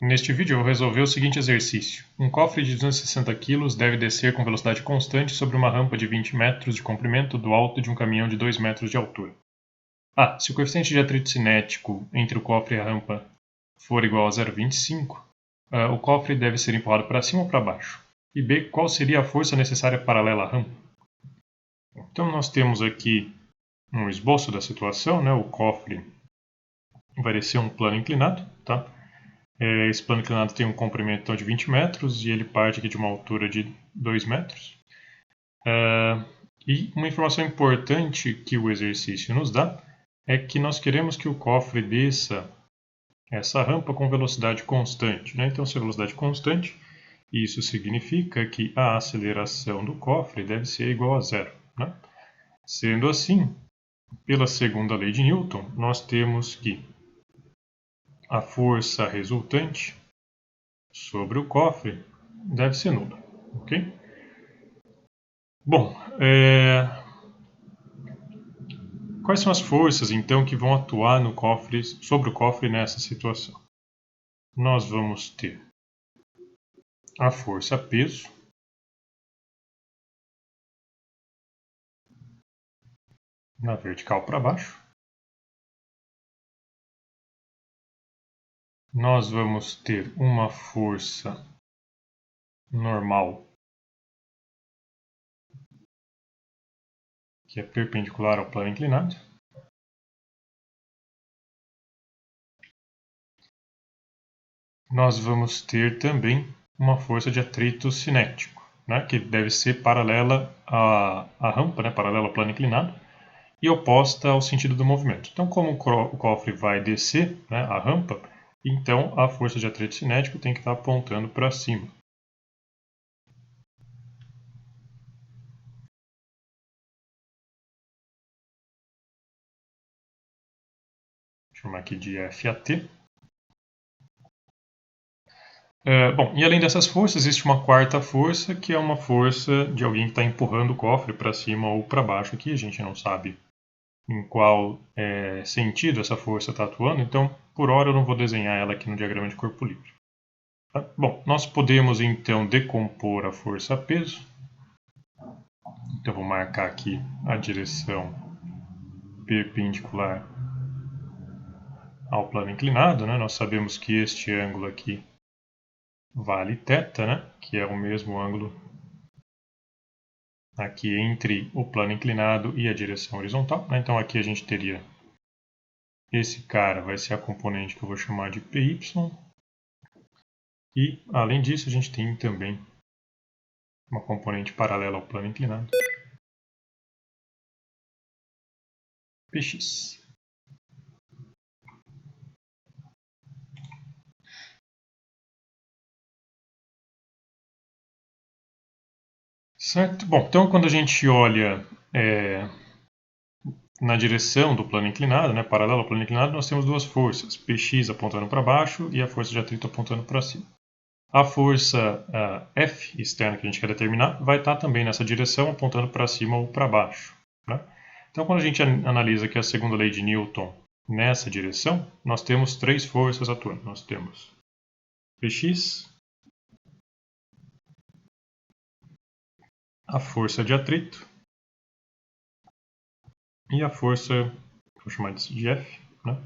Neste vídeo eu vou resolver o seguinte exercício. Um cofre de 260 kg deve descer com velocidade constante sobre uma rampa de 20 metros de comprimento do alto de um caminhão de 2 metros de altura. A. Se o coeficiente de atrito cinético entre o cofre e a rampa for igual a 0,25, o cofre deve ser empurrado para cima ou para baixo. E B. Qual seria a força necessária paralela à rampa? Então nós temos aqui um esboço da situação, né? O cofre vai descer um plano inclinado, tá? Esse plano inclinado tem um comprimento então, de 20 metros e ele parte aqui de uma altura de 2 metros. E uma informação importante que o exercício nos dá é que nós queremos que o cofre desça essa rampa com velocidade constante, né? Então, se a velocidade constante, isso significa que a aceleração do cofre deve ser igual a zero, né? Sendo assim, pela segunda lei de Newton, nós temos que a força resultante sobre o cofre deve ser nula, ok? Bom, quais são as forças então que vão atuar no cofre, sobre o cofre nessa situação? Nós vamos ter a força peso, na vertical para baixo. Nós vamos ter uma força normal, que é perpendicular ao plano inclinado. Nós vamos ter também uma força de atrito cinético, né, que deve ser paralela à rampa, né, paralela ao plano inclinado, e oposta ao sentido do movimento. Então, como o cofre vai descer, né, a rampa, então a força de atrito cinético tem que estar apontando para cima. Vou chamar aqui de FAT. Bom, e além dessas forças, existe uma quarta força, que é uma força de alguém que está empurrando o cofre para cima ou para baixo aqui. A gente não sabe em qual sentido essa força está atuando, então, por hora, eu não vou desenhar ela aqui no diagrama de corpo livre. Tá? Bom, nós podemos, então, decompor a força-peso. Então, vou marcar aqui a direção perpendicular ao plano inclinado, né? Nós sabemos que este ângulo aqui vale θ, né? Que é o mesmo ângulo aqui entre o plano inclinado e a direção horizontal, né? Então aqui a gente teria esse cara vai ser a componente que eu vou chamar de PY, e além disso a gente tem também uma componente paralela ao plano inclinado, PX. Certo? Bom, então quando a gente olha na direção do plano inclinado, né, paralelo ao plano inclinado, nós temos duas forças, Px apontando para baixo e a força de atrito apontando para cima. A força F externa que a gente quer determinar vai estar também nessa direção, apontando para cima ou para baixo, né? Então, quando a gente analisa aqui a segunda lei de Newton nessa direção, nós temos três forças atuando. Nós temos Px, a força de atrito e a força, vou chamar de F, né?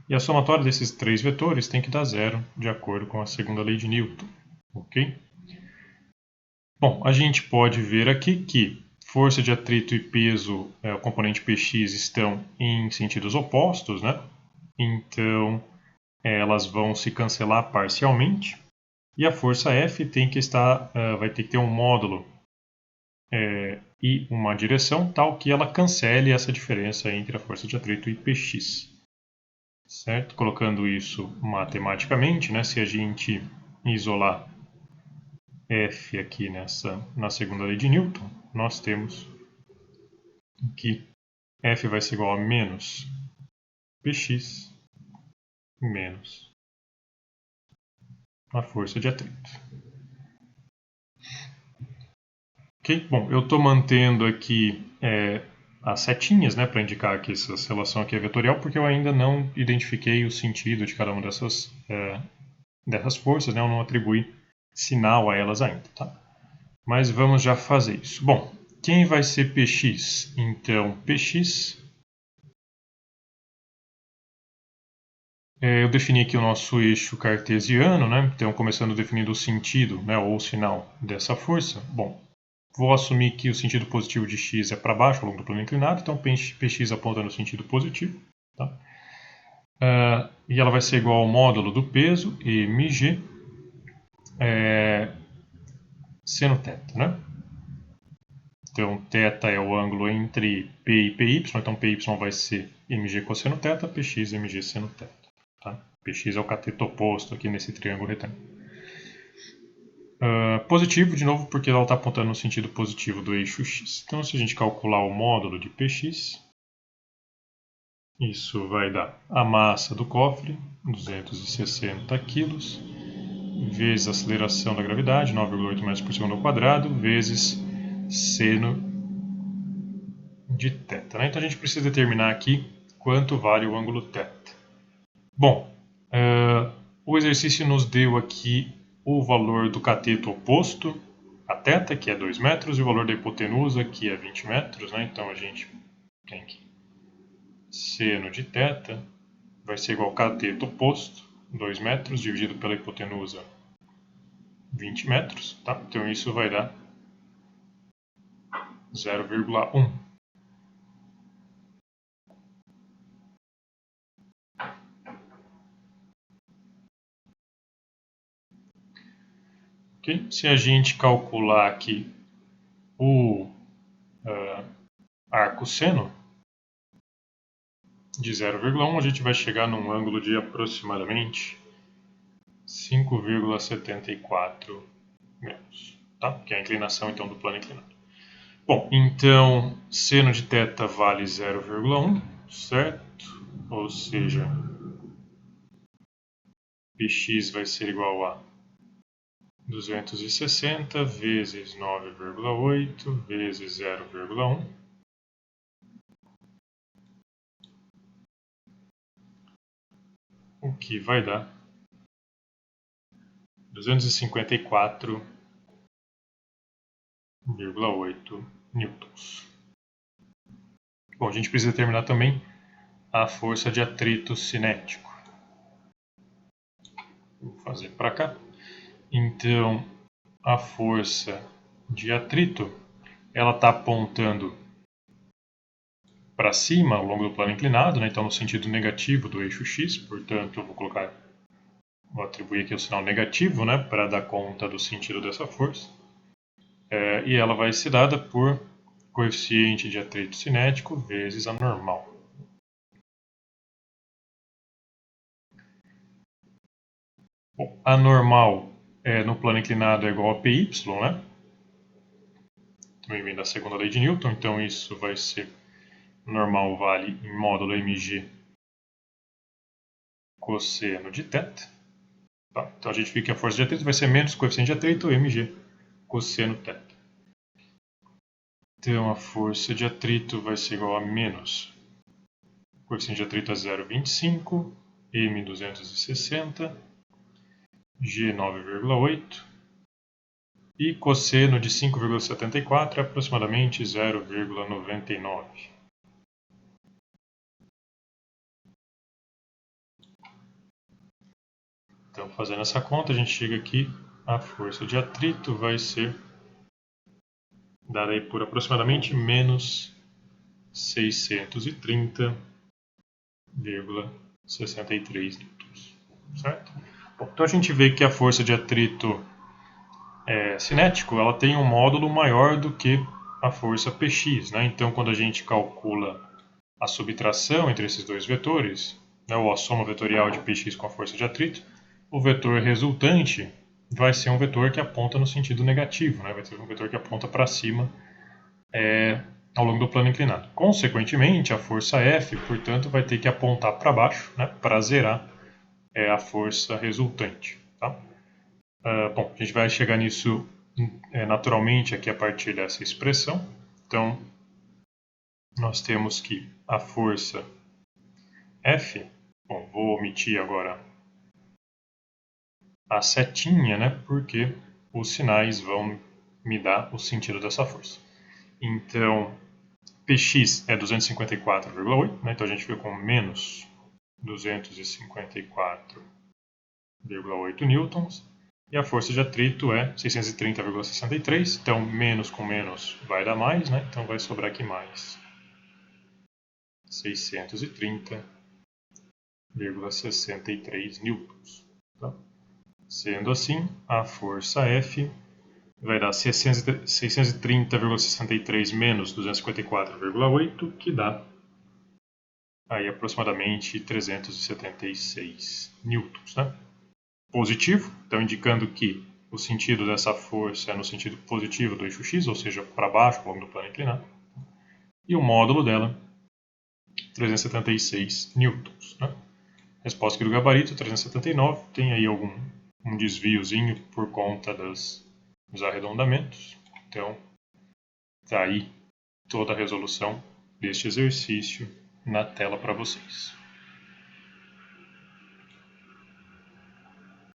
E a somatória desses três vetores tem que dar zero, de acordo com a segunda lei de Newton, ok? Bom, a gente pode ver aqui que força de atrito e peso, o componente Px, estão em sentidos opostos, né? Então, elas vão se cancelar parcialmente. E a força F tem que estar, vai ter que ter um módulo e uma direção tal que ela cancele essa diferença entre a força de atrito e Px. Certo? Colocando isso matematicamente, né? Se a gente isolar F aqui na segunda lei de Newton, nós temos que F vai ser igual a menos Px menos a força de atrito. Ok? Bom, eu estou mantendo aqui as setinhas, né, para indicar que essa relação aqui é vetorial, porque eu ainda não identifiquei o sentido de cada uma dessas dessas forças, né? Eu não atribuí sinal a elas ainda, tá? Mas vamos já fazer isso. Bom, quem vai ser Px? Então, Px... eu defini aqui o nosso eixo cartesiano, né? Então, começando definindo o sentido, né, ou o sinal dessa força. Bom, vou assumir que o sentido positivo de x é para baixo ao longo do plano inclinado, então Px aponta no sentido positivo. Tá? E ela vai ser igual ao módulo do peso, mg, seno θ, né? Então, θ é o ângulo entre P e PY, então PY vai ser mg cosseno θ, Px mg seno θ. Tá? Px é o cateto oposto aqui nesse triângulo retângulo. Positivo, de novo, porque ela está apontando no sentido positivo do eixo x. Então, se a gente calcular o módulo de Px, isso vai dar a massa do cofre, 260 kg, vezes a aceleração da gravidade, 9,8 metros por segundo ao quadrado, vezes seno de θ. Né? Então, a gente precisa determinar aqui quanto vale o ângulo θ. Bom, o exercício nos deu aqui o valor do cateto oposto, a θ, que é 2 metros, e o valor da hipotenusa, que é 20 metros. Né? Então, a gente tem que seno de θ vai ser igual ao cateto oposto, 2 metros, dividido pela hipotenusa, 20 metros. Tá? Então, isso vai dar 0,1. Okay? Se a gente calcular aqui o arco seno de 0,1, a gente vai chegar num ângulo de aproximadamente 5,74 graus, tá? Que é a inclinação então do plano inclinado. Bom, então seno de θ vale 0,1, certo? Ou seja, Px vai ser igual a 260 vezes 9,8 vezes 0,1. O que vai dar 254,8 newtons. Bom, a gente precisa determinar também a força de atrito cinético. Vou fazer para cá. Então, a força de atrito, ela está apontando para cima ao longo do plano inclinado, né? Então no sentido negativo do eixo x, portanto eu vou atribuir aqui o sinal negativo, né, para dar conta do sentido dessa força. E ela vai ser dada por coeficiente de atrito cinético vezes a normal. Bom, a normal no plano inclinado é igual a PY, né? Também vem da segunda lei de Newton, então isso vai ser normal vale em módulo mg cosseno de θ. Tá? Então a gente fica que a força de atrito vai ser menos o coeficiente de atrito, mg cosseno θ. Então a força de atrito vai ser igual a menos o coeficiente de atrito é 0,25, m 260, g 9,8 e cosseno de 5,74 é aproximadamente 0,99. Então, fazendo essa conta, a gente chega aqui, a força de atrito vai ser dada aí por aproximadamente menos 630,63 newtons, certo? Bom, então a gente vê que a força de atrito cinético ela tem um módulo maior do que a força Px, né? Então, quando a gente calcula a subtração entre esses dois vetores, né, ou a soma vetorial de Px com a força de atrito, o vetor resultante vai ser um vetor que aponta no sentido negativo, né? Vai ser um vetor que aponta para cima ao longo do plano inclinado. Consequentemente, a força F, portanto, vai ter que apontar para baixo, né, para zerar a força resultante. Tá? Bom, a gente vai chegar nisso naturalmente aqui a partir dessa expressão. Então, nós temos que a força F, bom, vou omitir agora a setinha, né? Porque os sinais vão me dar o sentido dessa força. Então, Px é 254,8, né? Então a gente fica com menos 254,8 newtons. E a força de atrito é 630,63, então menos com menos vai dar mais, né? Então vai sobrar aqui mais 630,63 newtons. Tá? Sendo assim, a força F vai dar 630,63 menos 254,8, que dá aí aproximadamente 376 newtons, né? Positivo, então indicando que o sentido dessa força é no sentido positivo do eixo X, ou seja, para baixo, ao longo do plano inclinado. E o módulo dela, 376 newtons, né? Resposta aqui do gabarito, 379, tem aí um desviozinho por conta dos arredondamentos. Então, está aí toda a resolução deste exercício na tela para vocês.